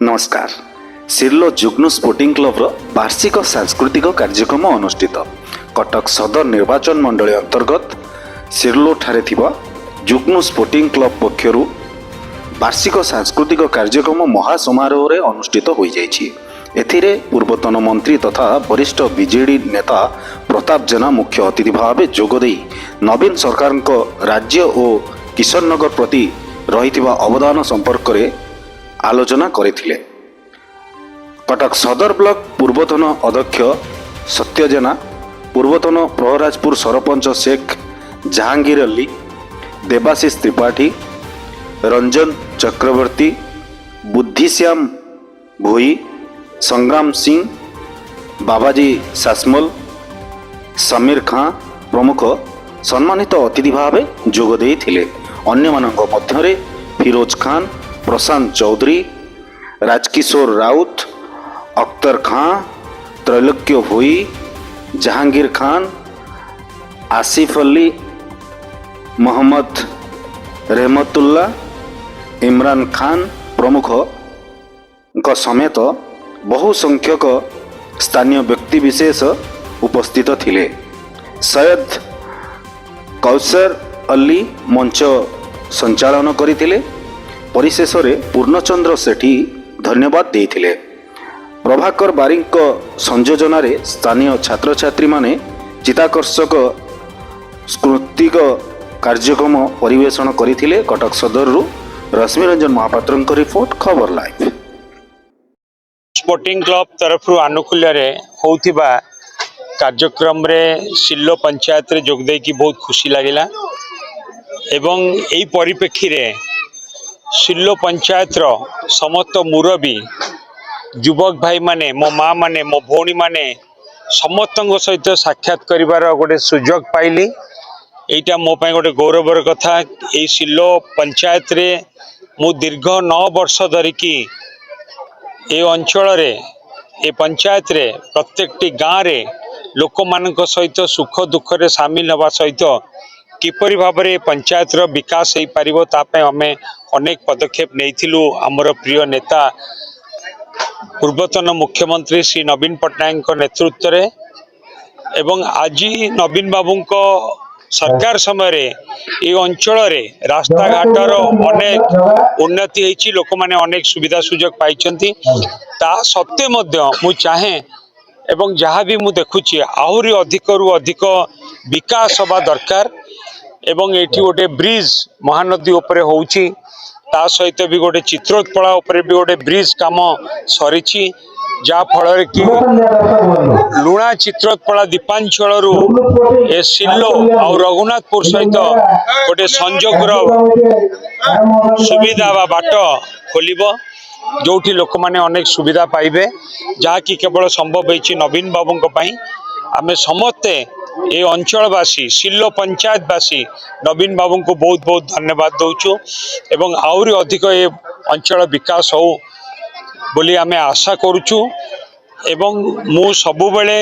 नमस्कार। सिरलो जुग्नु sporting club वार्षिक सांस्कृतिक कार्यक्रम अनुष्ठित कटक सदर निर्वाचन मंडली अंतर्गत सिरलो ठारे थिबा जुग्नु स्पोर्टिंग क्लब पक्षरु वार्षिक सांस्कृतिक कार्यक्रम महासमारोह रे अनुष्ठित हो जाइछि। एथिरे पूर्वतन मंत्री तथा वरिष्ठ बीजेडी नेता प्रताप जेना मुख्य अतिथि भाव जोगदे नवीन सरकार राज्य और किशननगर प्रति रहिथिबा अवदान संपर्क में आलोचना करथिले। कटक सदर ब्लॉक पूर्वतन अध्यक्ष सत्य जेना, पूर्वतन प्रहराजपुर सरपंच शेख जहांगीर अली, देवाशीष त्रिपाठी, रंजन चक्रवर्ती, बुद्धिश्याम भोई, संग्राम सिंह, बाबाजी सासमल, समीर खां प्रमुख सम्मानित अतिथि भाव जोगदे थिले। अन्यमानंक मध्यरे फिरोज खान, प्रशांत चौधरी, राजकिशोर राउत, अख्तर खां, त्रैलोक्य भोई, जहांगीर खान, आसिफ अली, मोहम्मद रहमतुल्ला, इमरान खान प्रमुख समेत बहु संख्यक स्थानीय व्यक्ति विशेष उपस्थित थिले। सैयद कौसर अली मंच संचालन करथिले। परिशेष पूर्णचंद्र सेठी धन्यवाद देइथिले। प्रभाकर बारिक संयोजन रे स्थानीय छात्र छात्री माने चिताकर्षक सांस्कृतिक कार्यक्रम परिवेषण करथिले। कटक सदर रश्मि रंजन महापात्र रिपोर्ट, खबर लाइव। स्पोर्टिंग क्लब तरफ आनुकूल्य रे होउथिबा कार्यक्रम रे सिल्लो पंचायत रे जोग दे की बहुत खुशी लागिला एवं एई परिप्रेक्षी रे सिल्लो पंचायत रो समस्त मुरबी युवक भाई माने, मो माँ माने, मो भौणी माने समस्त सहित साक्षात करिवार गोटे सुजोग पाइली। एटा मो पई गोटे गौरवर कथा। एई सिल्लो पंचायत रे मु दीर्घ 9 वर्ष धरिकी ए अंचल रे, ए पंचायत रे प्रत्येकटी गाँव रे लोक मानक सहित सुख दुख रे सामिल हवा सहित किपरि भाव में पंचायत रो विकास हो पारिबो तापे हमें अनेक पदक्षेप नैथिलु। हमर प्रिय नेता पूर्वतन मुख्यमंत्री श्री नवीन पट्टनायक नेतृत्व रे एवं आज नवीन बाबू को सरकार समय रे ये अंचल रे रास्ता घाटर अनेक उन्नति होइछि, लोक माने अनेक सुविधा सुजोग पाइछंती। ता सत्य मध्य मु चाहे एवं जहाँ भी मु देखुछि आहुरी अधिक रु अधिक विकास हवा दरकार एवं एठी गोटे ब्रिज महानदी उपरे होउछि, ता सहित भी गोटे चित्रोत्पला उपरे भी गोटे ब्रिज काम सरीछि, जा फल कि लुणा चित्रोत्पला दीपांचल ए सिल्लो और रघुनाथपुर सहित गोटे संजोग सुविधा बा बाट खोलिबो, जोठी लोक माने अनेक सुविधा पाइबे, जहा कि केवल संभव होइछि नवीन बाबू पई। आमे समस्ते ये अंचलवासी सिल्लो पंचायतवासी नवीन बाबू को बहुत बहुत धन्यवाद दौचु एवं आहुरी अधिक ये अंचल विकास हो बोली आमे आशा करुचु। एवं मु सबु बेले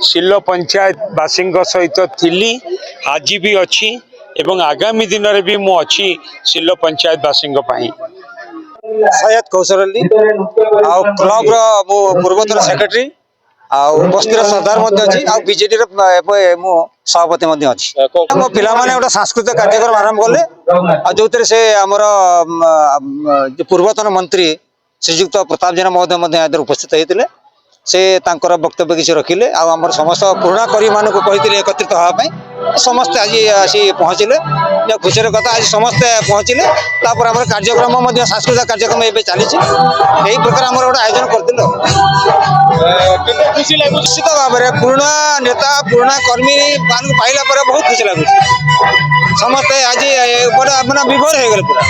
सिल्लो पंचायतवासी सहित थिली, आज भी अच्छी एवं आगामी दिन रे भी मु अच्छी सिल्लो पंचायतवासी पई। सैयद कौसर अली आ क्लब रो पूर्वतन सेक्रेटरी आ बस्तीर सरदार बीजेडी मु सभापति मो पिला माने गोटे सांस्कृतिक कार्यक्रम आरंभ कले जो से आमर पूर्वतन मंत्री श्रीजुक्त प्रताप जेना महोदय उपस्थित होते से तांकर वक्तव्य किसी रखिले आमर समस्त पुराणा करी मान को कहते एकत्रित होगापी समस्ते आज आसी पहुँचले। खुशीर कथा आज समस्ते पहुँचले तापर आम कार्यक्रम सांस्कृतिक कार्यक्रम ये चली यही प्रकार आम गोटे आयोजन करते निश्चित भाव में पुराणा नेता पुराणा कर्मी मान पाइला बहुत खुशी लगुच। समस्ते आज गोटे विभोर हो गले पूरा।